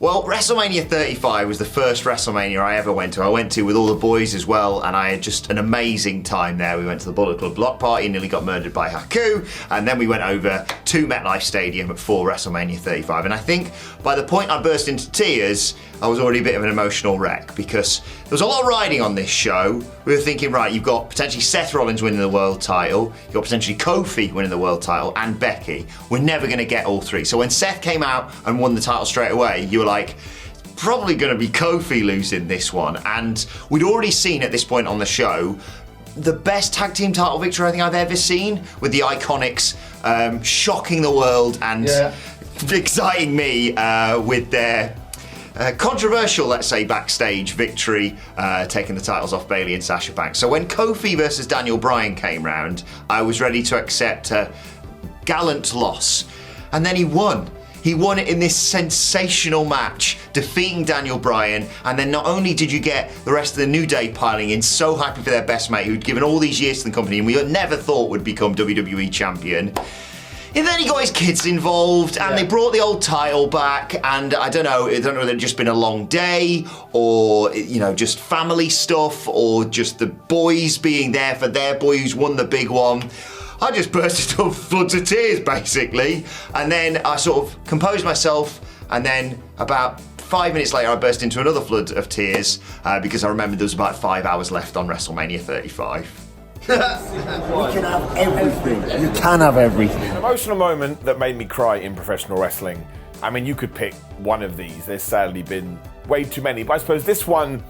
Well, WrestleMania 35 was the first WrestleMania I ever went to. I went to with all the boys as well, and I had just an amazing time there. We went to the Bullet Club block party, nearly got murdered by Haku, and then we went over to MetLife Stadium for WrestleMania 35. And I think by the point I burst into tears, I was already a bit of an emotional wreck, because there was a lot riding on this show. We were thinking, right, you've got potentially Seth Rollins winning the world title, you've got potentially Kofi winning the world title, and Becky. We're never going to get all three. So when Seth came out and won the title straight away, you were like, probably going to be Kofi losing this one. And we'd already seen at this point on the show the best tag team title victory I think I've ever seen, with the Iconics shocking the world and exciting me with their controversial, let's say, backstage victory, taking the titles off Bayley and Sasha Banks. So when Kofi versus Daniel Bryan came round, I was ready to accept a gallant loss. And then he won. He won it in this sensational match, defeating Daniel Bryan, and then not only did you get the rest of the New Day piling in, so happy for their best mate who'd given all these years to the company and we never thought would become WWE champion. And then he got his kids involved, and they brought the old title back, and I don't know whether it'd just been a long day, or just family stuff, or just the boys being there for their boy who's won the big one. I just burst into floods of tears, basically, and then I sort of composed myself, and then about 5 minutes later I burst into another flood of tears because I remembered there was about 5 hours left on WrestleMania 35. You can have everything. You can have everything. An emotional moment that made me cry in professional wrestling. I mean, you could pick one of these. There's sadly been way too many, but I suppose this one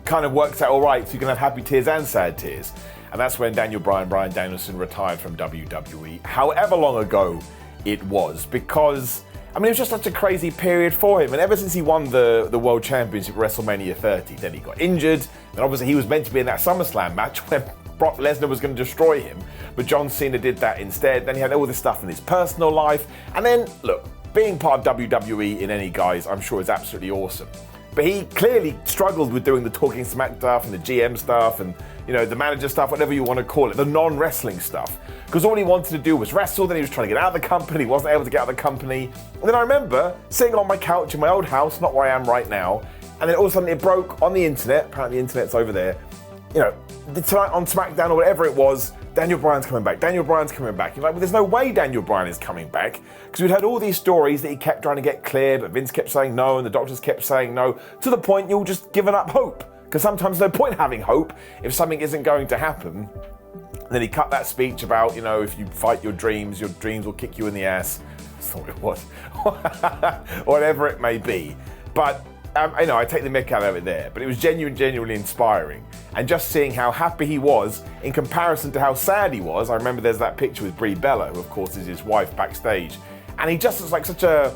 kind of works out all right, so you can have happy tears and sad tears. And that's when Daniel Bryan, Bryan Danielson, retired from WWE, however long ago it was, because, I mean, it was just such a crazy period for him. And ever since he won the World Championship at WrestleMania 30, then he got injured, and obviously he was meant to be in that SummerSlam match when Brock Lesnar was going to destroy him, but John Cena did that instead. Then he had all this stuff in his personal life, and then, look, being part of WWE in any guise, I'm sure is absolutely awesome. But he clearly struggled with doing the talking smack stuff and the GM stuff and, the manager stuff, whatever you want to call it, the non-wrestling stuff. Because all he wanted to do was wrestle, then he was trying to get out of the company, he wasn't able to get out of the company. And then I remember sitting on my couch in my old house, not where I am right now, and then all of a sudden it broke on the internet, apparently the internet's over there, tonight on SmackDown or whatever it was, Daniel Bryan's coming back. Daniel Bryan's coming back. You're like, well, there's no way Daniel Bryan is coming back, because we'd heard all these stories that he kept trying to get cleared, but Vince kept saying no, and the doctors kept saying no, to the point you're just giving up hope. Because sometimes there's no point having hope if something isn't going to happen. And then he cut that speech about, if you fight your dreams will kick you in the ass. That's not what it was. Whatever it may be. But I take the mick out of it there, but it was genuinely inspiring. And just seeing how happy he was in comparison to how sad he was. I remember there's that picture with Brie Bella, who of course is his wife, backstage. And he just looks like such a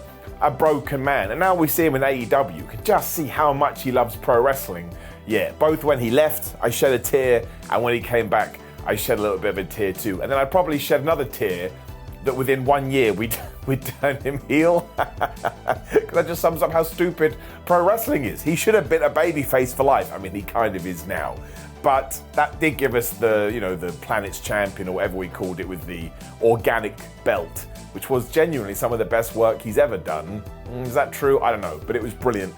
broken man. And now we see him in AEW. You can just see how much he loves pro wrestling. Yeah, both when he left, I shed a tear, and when he came back, I shed a little bit of a tear too. And then I probably shed another tear that within 1 year we'd turn him heel. Because that just sums up how stupid pro wrestling is. He should have been a babyface for life. I mean, he kind of is now. But that did give us the Planet's Champion, or whatever we called it, with the organic belt, which was genuinely some of the best work he's ever done. Is that true? I don't know, but it was brilliant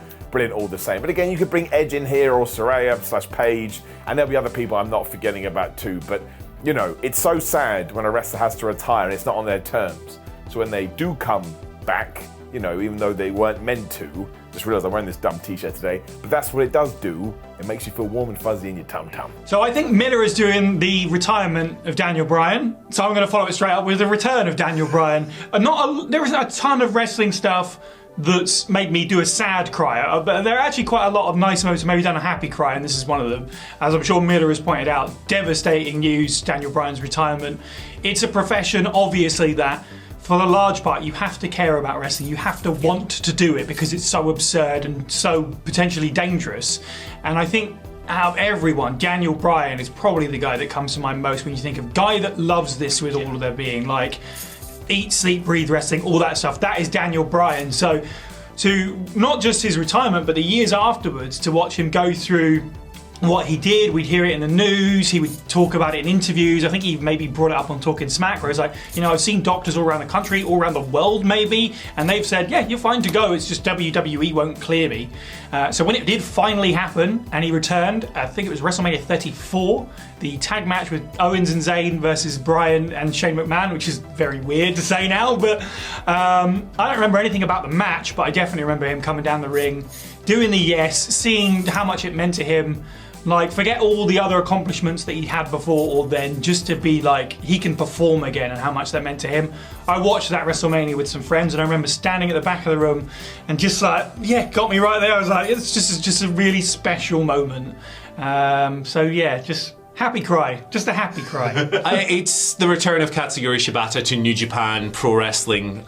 all the same. But again, you could bring Edge in here, or Saraya/Paige, and there'll be other people I'm not forgetting about too. But it's so sad when a wrestler has to retire and it's not on their terms. So when they do come back, even though they weren't meant to, just realised I'm wearing this dumb t-shirt today, but that's what it does do. It makes you feel warm and fuzzy in your tum-tum. So I think Miller is doing the retirement of Daniel Bryan, so I'm going to follow it straight up with the return of Daniel Bryan. There isn't a ton of wrestling stuff that's made me do a sad cry, but there are actually quite a lot of nice moments, maybe done a happy cry, and this is one of them. As I'm sure Miller has pointed out, devastating news, Daniel Bryan's retirement. It's a profession, obviously, that for the large part you have to care about wrestling, you have to want to do it because it's so absurd and so potentially dangerous. And I think out of everyone, Daniel Bryan is probably the guy that comes to mind most when you think of guy that loves this with all of their being, like eat, sleep, breathe wrestling, all that stuff. That is Daniel Bryan. So to not just his retirement, but the years afterwards, to watch him go through what he did. We'd hear it in the news. He would talk about it in interviews. I think he maybe brought it up on Talking Smack, where he's like, I've seen doctors all around the country, all around the world maybe, and they've said, yeah, you're fine to go. It's just WWE won't clear me. So when it did finally happen and he returned, I think it was WrestleMania 34, the tag match with Owens and Zayn versus Bryan and Shane McMahon, which is very weird to say now, but I don't remember anything about the match, but I definitely remember him coming down the ring, doing the yes, seeing how much it meant to him. Like, forget all the other accomplishments that he had before or then, just to be like, he can perform again and how much that meant to him. I watched that WrestleMania with some friends and I remember standing at the back of the room and just like, yeah, got me right there. I was like, it's just a really special moment. So yeah, just happy cry. Just a happy cry. It's the return of Katsuyori Shibata to New Japan Pro Wrestling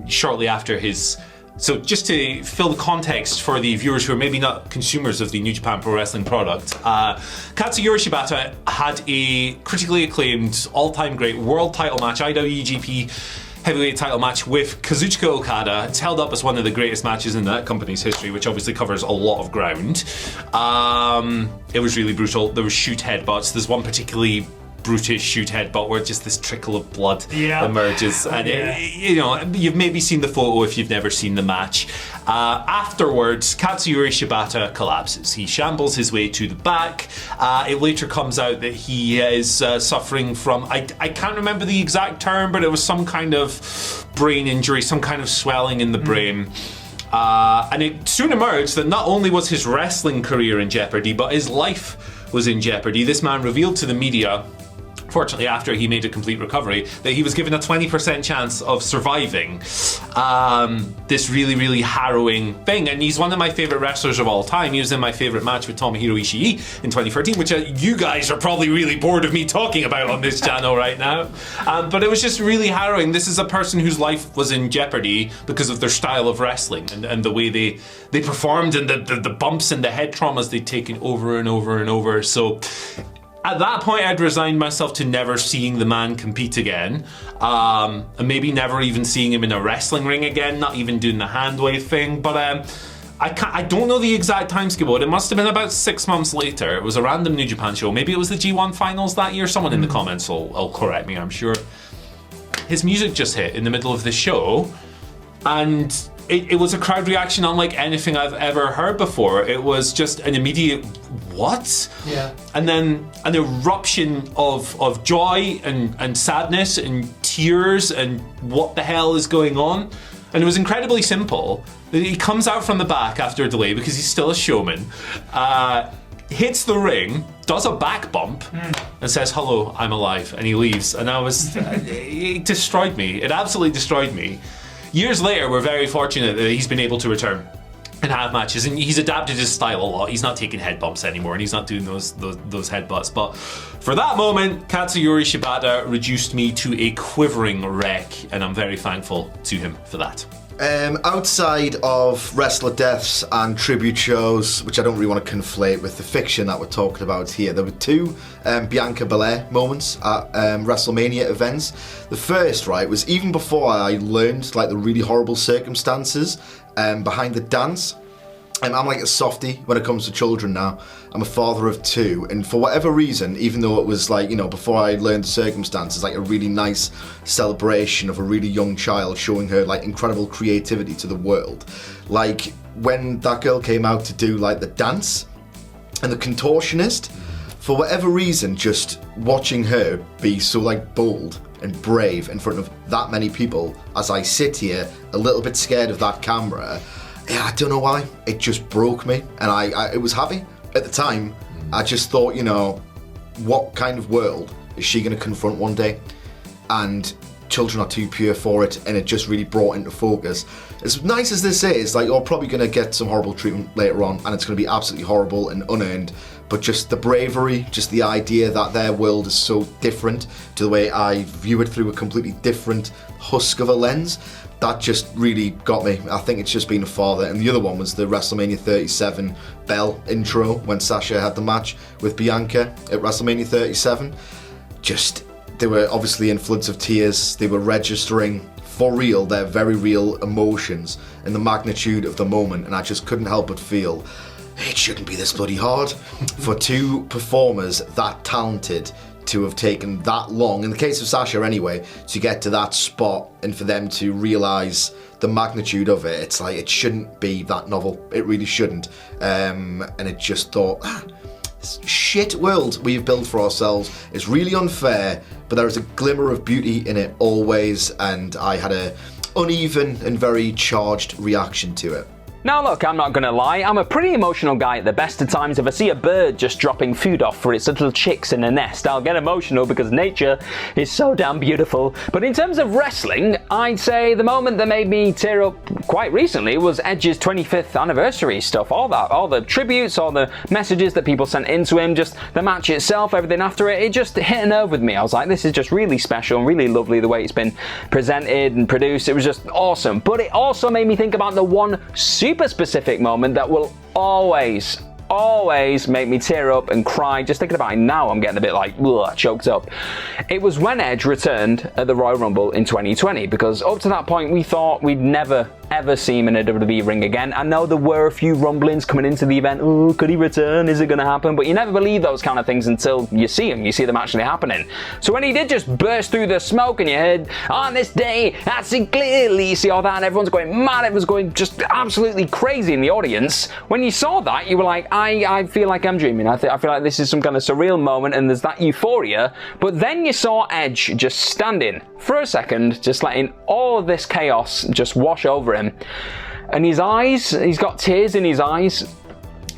shortly after his... So just to fill the context for the viewers who are maybe not consumers of the New Japan Pro Wrestling product, Katsuyori Shibata had a critically acclaimed, all-time great world title match, IWGP heavyweight title match with Kazuchika Okada. It's held up as one of the greatest matches in that company's history, which obviously covers a lot of ground. It was really brutal. There was shoot headbutts. There's one particularly brutish shoot headbutt where just this trickle of blood emerges, and you've maybe seen the photo if you've never seen the match. Afterwards, Katsuyori Shibata collapses. He shambles his way to the back. It later comes out that he is suffering from, I can't remember the exact term, but it was some kind of brain injury, some kind of swelling in the brain. And it soon emerged that not only was his wrestling career in jeopardy, but his life was in jeopardy. This man revealed to the media, fortunately after he made a complete recovery, that he was given a 20% chance of surviving this really, really harrowing thing. And he's one of my favourite wrestlers of all time. He was in my favourite match with Tomohiro Ishii in 2013, which you guys are probably really bored of me talking about on this channel right now. But it was just really harrowing. This is a person whose life was in jeopardy because of their style of wrestling and the way they performed, and the bumps and the head traumas they'd taken over and over and over. So at that point, I'd resigned myself to never seeing the man compete again, and maybe never even seeing him in a wrestling ring again, not even doing the hand wave thing. But I don't know the exact timescale, but it must have been about 6 months later. It was a random New Japan show. Maybe it was the G1 finals that year. Someone in the comments will correct me, I'm sure. His music just hit in the middle of the show, and it was a crowd reaction unlike anything I've ever heard before. It was just an immediate, what? Yeah. And then an eruption of joy and sadness and tears and what the hell is going on? And it was incredibly simple. He comes out from the back after a delay because he's still a showman, hits the ring, does a back bump, and says, "Hello, I'm alive," and he leaves. And it destroyed me. It absolutely destroyed me. Years later, we're very fortunate that he's been able to return and have matches, and he's adapted his style a lot. He's not taking head bumps anymore, and he's not doing those headbutts. But for that moment, Katsuyori Shibata reduced me to a quivering wreck, and I'm very thankful to him for that. Outside of wrestler deaths and tribute shows, which I don't really want to conflate with the fiction that we're talking about here, there were two Bianca Belair moments at WrestleMania events. The first, right, was even before I learned like the really horrible circumstances behind the dance. I'm like a softie when it comes to children now. I'm a father of two, and for whatever reason, even though it was like, before I learned the circumstances, like a really nice celebration of a really young child showing her like incredible creativity to the world. Like when that girl came out to do like the dance and the contortionist, for whatever reason, just watching her be so like bold and brave in front of that many people as I sit here a little bit scared of that camera, I don't know why, it just broke me, and I was happy at the time. I just thought, what kind of world is she going to confront one day? And children are too pure for it, and it just really brought into focus. As nice as this is, like, you're probably going to get some horrible treatment later on, and it's going to be absolutely horrible and unearned, but just the bravery, just the idea that their world is so different to the way I view it through a completely different husk of a lens, that just really got me. I think it's just being a father. And the other one was the WrestleMania 37 bell intro when Sasha had the match with Bianca at WrestleMania 37. They were obviously in floods of tears. They were registering for real their very real emotions and the magnitude of the moment, and I just couldn't help but feel, it shouldn't be this bloody hard for two performers that talented to have taken that long, in the case of Sasha anyway, to get to that spot and for them to realise the magnitude of it. It's like, it shouldn't be that novel. It really shouldn't. And it just thought, this shit world we've built for ourselves is really unfair, but there is a glimmer of beauty in it always, and I had a uneven and very charged reaction to it. Now look, I'm not gonna lie, I'm a pretty emotional guy at the best of times. If I see a bird just dropping food off for its little chicks in a nest, I'll get emotional because nature is so damn beautiful. But in terms of wrestling, I'd say the moment that made me tear up quite recently was Edge's 25th anniversary stuff. All the tributes, all the messages that people sent into him, just the match itself, everything after it, it just hit a nerve with me. I was like, this is just really special and really lovely the way it's been presented and produced. It was just awesome. But it also made me think about the one super specific moment that will always make me tear up and cry. Just thinking about it now, I'm getting a bit like, ugh, choked up. It was when Edge returned at the Royal Rumble in 2020, because up to that point we thought we'd never ever see him in a WWE ring again. I know there were a few rumblings coming into the event, oh, could he return, is it going to happen? But you never believe those kind of things until you see them actually happening. So when he did just burst through the smoke and you heard, on this day, I see clearly, you see all that, and everyone's going mad, everyone's going just absolutely crazy in the audience. When you saw that, you were like, I feel like I'm dreaming. I feel like this is some kind of surreal moment, and there's that euphoria. But then you saw Edge just standing for a second, just letting all of this chaos just wash over him. And his eyes, he's got tears in his eyes.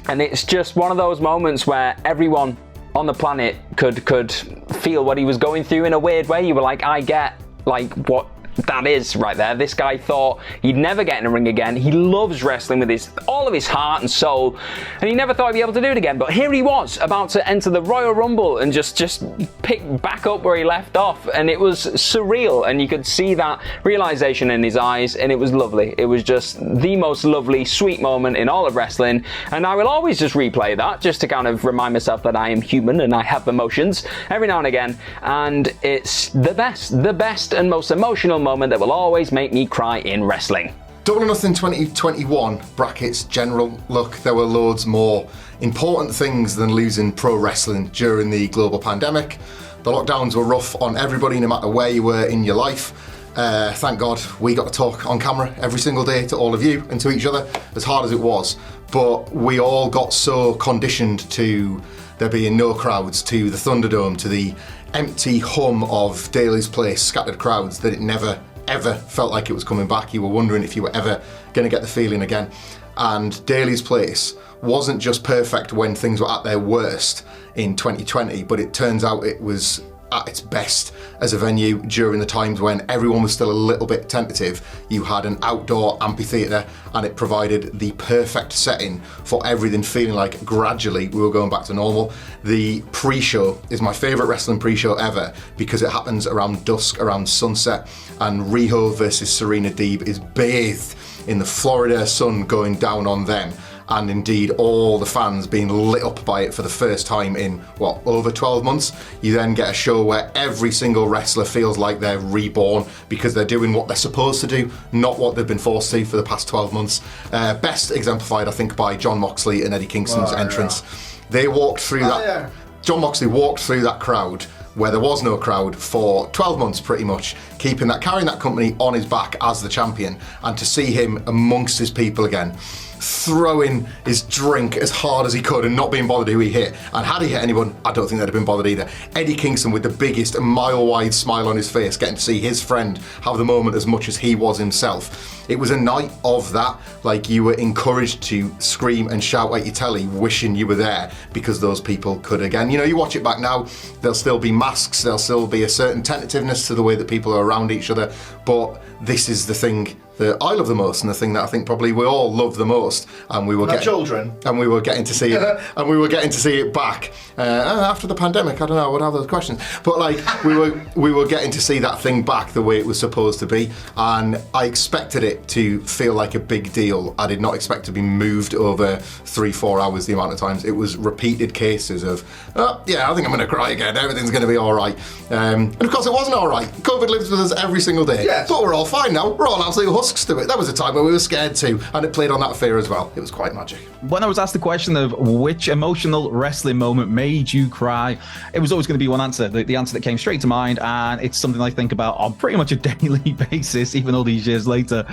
And it's just one of those moments where everyone on the planet could feel what he was going through in a weird way. You were like, I get like what that is right there. This guy thought he'd never get in a ring again. He loves wrestling with all of his heart and soul, and he never thought he'd be able to do it again. But here he was, about to enter the Royal Rumble and just pick back up where he left off, and it was surreal, and you could see that realization in his eyes, and it was lovely. It was just the most lovely, sweet moment in all of wrestling, and I will always just replay that just to kind of remind myself that I am human and I have emotions every now and again, and it's the best and most emotional moment that will always make me cry in wrestling. Double or Nothing 2021 brackets general. Look, there were loads more important things than losing pro wrestling during the global pandemic. The lockdowns were rough on everybody, no matter where you were in your life. Thank God we got to talk on camera every single day to all of you and to each other, as hard as it was. But we all got so conditioned to there being no crowds, to the Thunderdome, to the empty hum of Daly's Place, scattered crowds, that it never ever felt like it was coming back. You were wondering if you were ever going to get the feeling again. And Daly's Place wasn't just perfect when things were at their worst in 2020, but it turns out it was at its best as a venue during the times when everyone was still a little bit tentative. You had an outdoor amphitheatre, and it provided the perfect setting for everything, feeling like gradually we were going back to normal. The pre-show is my favourite wrestling pre-show ever because it happens around dusk, around sunset, and Riho versus Serena Deeb is bathed in the Florida sun going down on them, and indeed all the fans being lit up by it for the first time in, over 12 months. You then get a show where every single wrestler feels like they're reborn because they're doing what they're supposed to do, not what they've been forced to for the past 12 months. Best exemplified, I think, by Jon Moxley and Eddie Kingston's entrance. Yeah. They walked through that. Yeah. Jon Moxley walked through that crowd where there was no crowd for 12 months pretty much, carrying that company on his back as the champion, and to see him amongst his people again, throwing his drink as hard as he could and not being bothered who he hit. And had he hit anyone, I don't think they'd have been bothered either. Eddie Kingston with the biggest mile-wide smile on his face, getting to see his friend have the moment as much as he was himself. It was a night of that, like you were encouraged to scream and shout at your telly, wishing you were there because those people could again. You know, you watch it back now, there'll still be masks, there'll still be a certain tentativeness to the way that people are around each other, but this is the thing that I love the most, and the thing that I think probably we all love the most, and we were getting to see it, and we were getting to see it back after the pandemic. I don't know, I would have those questions, but like we were getting to see that thing back the way it was supposed to be, and I expected it to feel like a big deal. I did not expect to be moved over 3-4 hours the amount of times. It was repeated cases of, I think I'm going to cry again. Everything's going to be all right, and of course it wasn't all right. COVID lives with us every single day, yes. But we're all fine now. We're all absolutely hustling masks to it. That was a time where we were scared too, and it played on that fear as well. It was quite magic. When I was asked the question of which emotional wrestling moment made you cry, it was always going to be one answer, the answer that came straight to mind, and it's something I think about on pretty much a daily basis, even all these years later.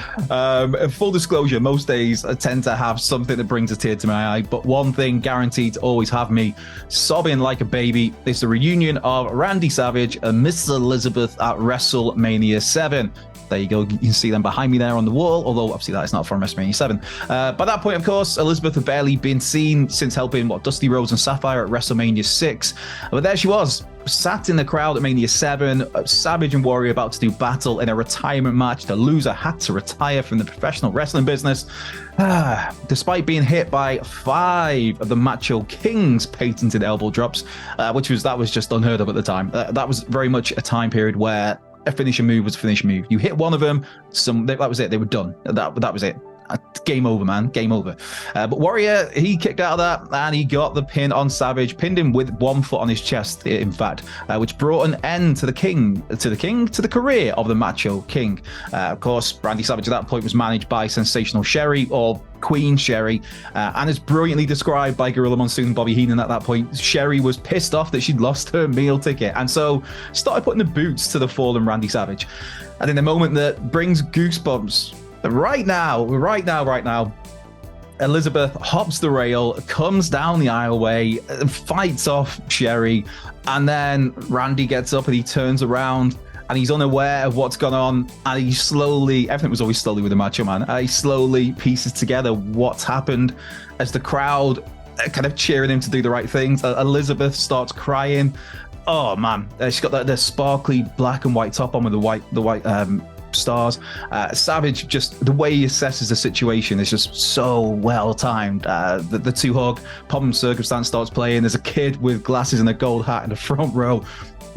Full disclosure, most days I tend to have something that brings a tear to my eye, but one thing guaranteed to always have me sobbing like a baby is the reunion of Randy Savage and Miss Elizabeth at WrestleMania 7. There you go. You can see them behind me there on the wall, although obviously that is not from WrestleMania 7. By that point, of course, Elizabeth had barely been seen since helping Dusty Rhodes and Sapphire at WrestleMania 6. But there she was, sat in the crowd at Mania 7, Savage and Warrior about to do battle in a retirement match. The loser had to retire from the professional wrestling business. Despite being hit by 5 of the Macho King's patented elbow drops, that was just unheard of at the time. That was very much a time period where a finishing move was a finishing move. You hit one of them, that was it. They were done. That was it. Game over, man. Game over. But Warrior, he kicked out of that and he got the pin on Savage, pinned him with one foot on his chest, in fact, which brought an end to the career of the Macho King. Of course, Randy Savage at that point was managed by Sensational Sherry, or Queen Sherry, and as brilliantly described by Gorilla Monsoon and Bobby Heenan at that point, Sherry was pissed off that she'd lost her meal ticket and so started putting the boots to the fallen Randy Savage. And in a moment that brings goosebumps, right now, Elizabeth hops the rail, comes down the aisleway, fights off Sherry, and then Randy gets up and he turns around and he's unaware of what's gone on, and he slowly, everything was always slowly with the Macho Man, he slowly pieces together what's happened as the crowd kind of cheering him to do the right things. Elizabeth starts crying. Oh man, she's got the sparkly black and white top on with the white stars. Savage, just the way he assesses the situation is just so well timed. The two hug, Pomp and Circumstance starts playing. There's a kid with glasses and a gold hat in the front row,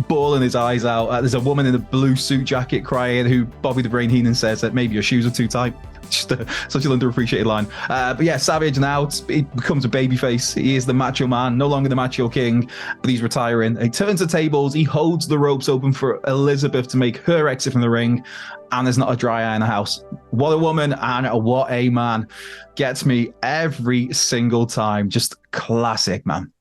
bawling his eyes out. There's a woman in a blue suit jacket crying, who Bobby the Brain Heenan says that maybe your shoes are too tight. Just such an underappreciated line. But yeah, Savage now he becomes a babyface. He is the Macho Man, no longer the Macho King, but he's retiring. He turns the tables. He holds the ropes open for Elizabeth to make her exit from the ring, and there's not a dry eye in the house. What a woman and what a man. Gets me every single time. Just classic, man.